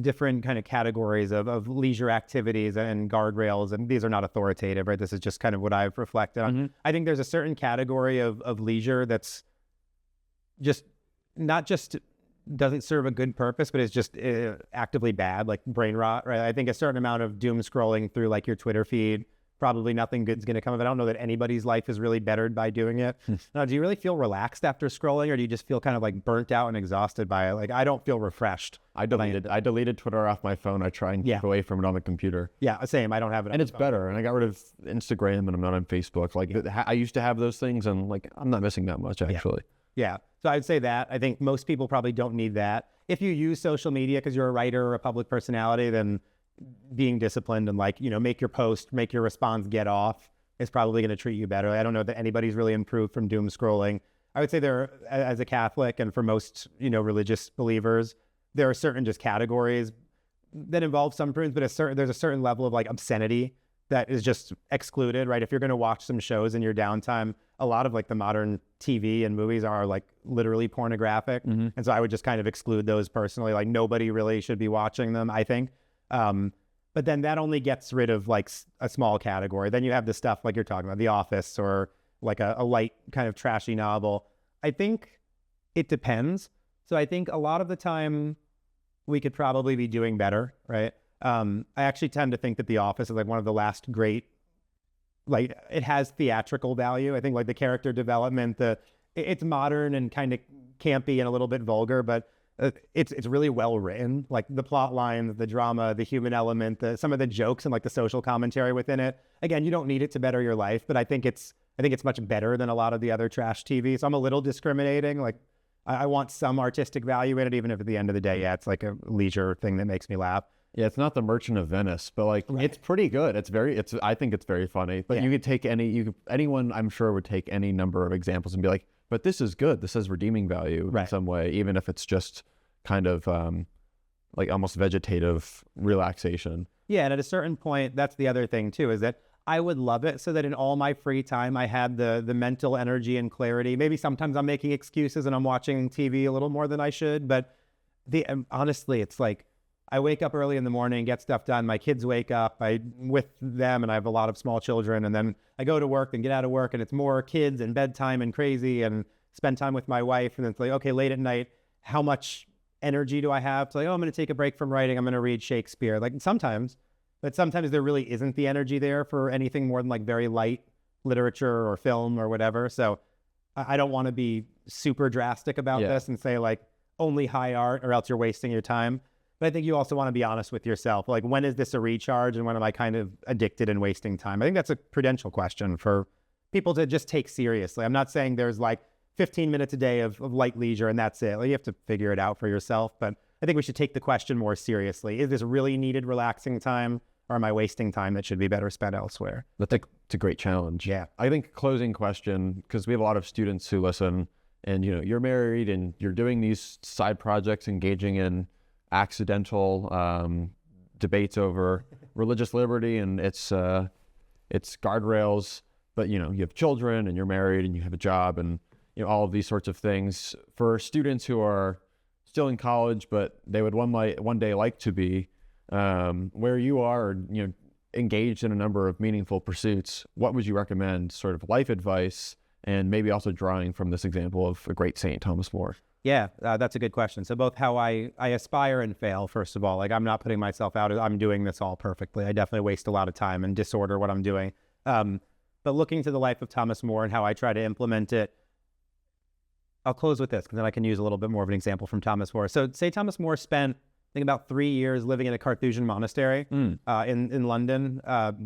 different kind of categories of leisure activities and guardrails, and these are not authoritative, right? This is just kind of what I've reflected on. Mm-hmm. I think there's a certain category of leisure that's just not just doesn't serve a good purpose, but is just actively bad, like brain rot, right? I think a certain amount of doom scrolling through like your Twitter feed, probably nothing good's going to come of it. I don't know that anybody's life is really bettered by doing it. Now, do you really feel relaxed after scrolling, or do you just feel kind of like burnt out and exhausted by it? Like, I don't feel refreshed. I deleted Twitter off my phone. I try and keep away from it on the computer. Yeah, same. I don't have it. And it's better. And I got rid of Instagram, and I'm not on Facebook. Like, I used to have those things, and like, I'm not missing that much, actually. Yeah. So I'd say that. I think most people probably don't need that. If you use social media because you're a writer or a public personality, then being disciplined and like, make your post, make your response get off is probably going to treat you better. I don't know that anybody's really improved from doom scrolling. I would say as a Catholic, and for most, religious believers, there are certain just categories that involve some prudence, but there's a certain level of like obscenity that is just excluded, right? If you're going to watch some shows in your downtime, a lot of like the modern TV and movies are like literally pornographic. And so I would just kind of exclude those personally. Like nobody really should be watching them, I think. But then that only gets rid of like a small category. Then you have the stuff like you're talking about, The Office, or like a light kind of trashy novel. I think it depends. So I think a lot of the time we could probably be doing better, right? I actually tend to think that The Office is like one of the last great, like it has theatrical value. I think like the character development, it's modern and kind of campy and a little bit vulgar, but it's really well written. Like the plot lines, the drama, the human element, some of the jokes and like the social commentary within it. Again, you don't need it to better your life, but I think it's much better than a lot of the other trash TV. So I'm a little discriminating. Like I want some artistic value in it, even if at the end of the day, yeah, it's like a leisure thing that makes me laugh. Yeah, it's not The Merchant of Venice, but like it's pretty good. I think it's very funny. But you could take anyone I'm sure would take any number of examples and be like, but this is good. This has redeeming value in some way, even if it's just kind of like almost vegetative relaxation. Yeah, and at a certain point, that's the other thing too, is that I would love it so that in all my free time, I had the mental energy and clarity. Maybe sometimes I'm making excuses and I'm watching TV a little more than I should, but honestly, it's like I wake up early in the morning, get stuff done. My kids wake up, with them, and I have a lot of small children. And then I go to work and get out of work, and it's more kids and bedtime and crazy, and spend time with my wife. And then it's like, okay, late at night, how much energy do I have? It's like, oh, I'm going to take a break from writing. I'm going to read Shakespeare. Like sometimes there really isn't the energy there for anything more than like very light literature or film or whatever. So I don't want to be super drastic about this and say like only high art or else you're wasting your time. But I think you also want to be honest with yourself. Like, when is this a recharge and when am I kind of addicted and wasting time? I think that's a prudential question for people to just take seriously. I'm not saying there's like 15 minutes a day of light leisure and that's it. Like, you have to figure it out for yourself. But I think we should take the question more seriously. Is this really needed relaxing time, or am I wasting time that should be better spent elsewhere? It's a great challenge. Yeah. I think closing question, because we have a lot of students who listen and, you're married and you're doing these side projects, engaging in accidental debates over religious liberty and its guardrails, but you have children and you're married and you have a job and all of these sorts of things. For students who are still in college but they would one day like to be where you are, engaged in a number of meaningful pursuits, what would you recommend, sort of life advice, and maybe also drawing from this example of a great Saint Thomas More? Yeah, that's a good question. So both how I aspire and fail, first of all. Like, I'm not putting myself out as I'm doing this all perfectly. I definitely waste a lot of time and disorder what I'm doing. But looking to the life of Thomas More and how I try to implement it, I'll close with this because then I can use a little bit more of an example from Thomas More. So say Thomas More spent, I think, about 3 years living in a Carthusian monastery in London.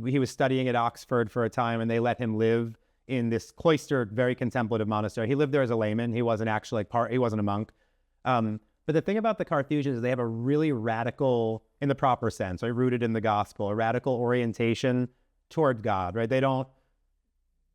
He was studying at Oxford for a time, and they let him live in this cloistered, very contemplative monastery. He lived there as a layman. He wasn't actually he wasn't a monk. But the thing about the Carthusians is they have a really radical, in the proper sense, right, rooted in the gospel, a radical orientation toward God, right? They don't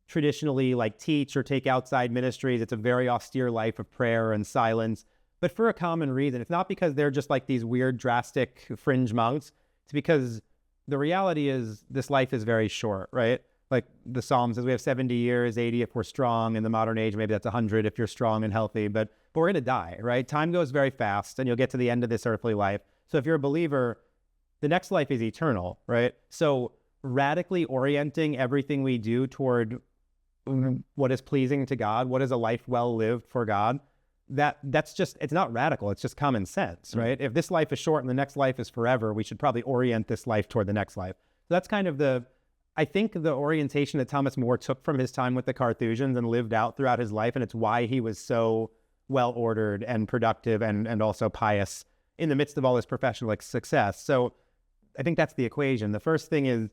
traditionally like teach or take outside ministries. It's a very austere life of prayer and silence, but for a common reason. It's not because they're just like these weird, drastic fringe monks. It's because the reality is this life is very short, right? Like the Psalm says, we have 70 years, 80 if we're strong. In the modern age, maybe that's 100 if you're strong and healthy, but we're going to die, right? Time goes very fast and you'll get to the end of this earthly life. So if you're a believer, the next life is eternal, right? So radically orienting everything we do toward what is pleasing to God, what is a life well lived for God, that's just, it's not radical, it's just common sense, right? If this life is short and the next life is forever, we should probably orient this life toward the next life. So that's kind of I think the orientation that Thomas More took from his time with the Carthusians and lived out throughout his life, and it's why he was so well-ordered and productive and also pious in the midst of all his professional success. So I think that's the equation. The first thing is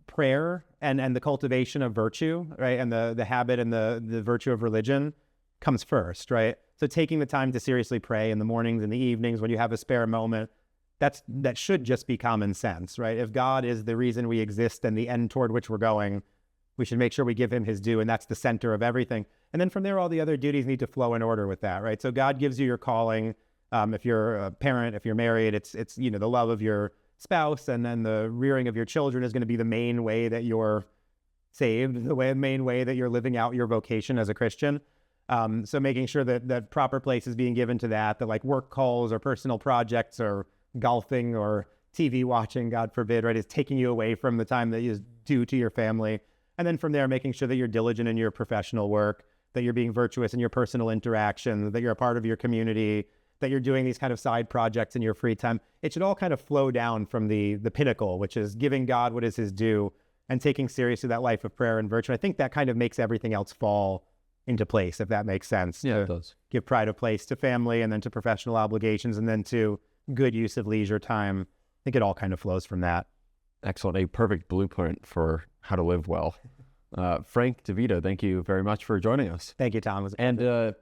prayer and the cultivation of virtue, right? And the habit and the virtue of religion comes first, right? So taking the time to seriously pray in the mornings and the evenings when you have a spare moment, that should just be common sense, right? If God is the reason we exist and the end toward which we're going, we should make sure we give him his due, and that's the center of everything. And then from there, all the other duties need to flow in order with that, right? So God gives you your calling. If you're a parent, if you're married, it's the love of your spouse, and then the rearing of your children is going to be the main way that you're saved, main way that you're living out your vocation as a Christian. So making sure that proper place is being given to that like work calls or personal projects or golfing or TV watching, God forbid, right, is taking you away from the time that is due to your family. And then from there, making sure that you're diligent in your professional work, that you're being virtuous in your personal interactions, that you're a part of your community, that you're doing these kind of side projects in your free time. It should all kind of flow down from the pinnacle, which is giving God what is his due and taking seriously that life of prayer and virtue. I think that kind of makes everything else fall into place, if that makes sense. Yeah, it does. Give pride of place to family and then to professional obligations and then to good use of leisure time. I think it all kind of flows from that. Excellent. A perfect blueprint for how to live well. Frank DeVito, thank you very much for joining us. Thank you, Tom. And,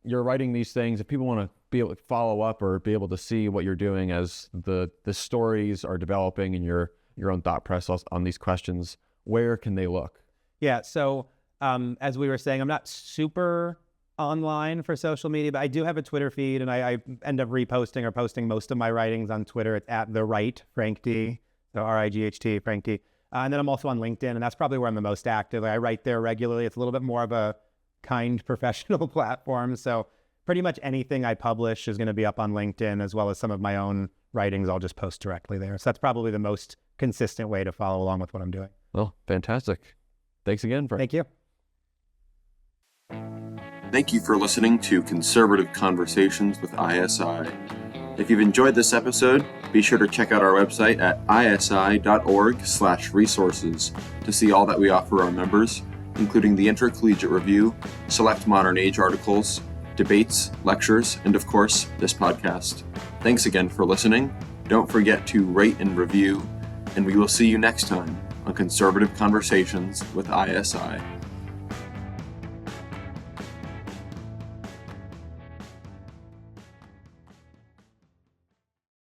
you're writing these things. If people want to be able to follow up or be able to see what you're doing as the stories are developing and your own thought process on these questions, where can they look? Yeah, so as we were saying, I'm not super online for social media, but I do have a Twitter feed, and I end up reposting or posting most of my writings on Twitter. It's at the right Frank D, so RIGHT Frank D. And then I'm also on LinkedIn, and that's probably where I'm the most active. I write there regularly. It's a little bit more of a kind professional platform. So pretty much anything I publish is going to be up on LinkedIn, as well as some of my own writings. I'll just post directly there. So that's probably the most consistent way to follow along with what I'm doing. Well, fantastic. Thanks again, Frank. Thank you. Thank you for listening to Conservative Conversations with ISI. If you've enjoyed this episode, be sure to check out our website at isi.org/resources to see all that we offer our members, including the Intercollegiate Review, select modern age articles, debates, lectures, and of course, this podcast. Thanks again for listening. Don't forget to rate and review, and we will see you next time on Conservative Conversations with ISI.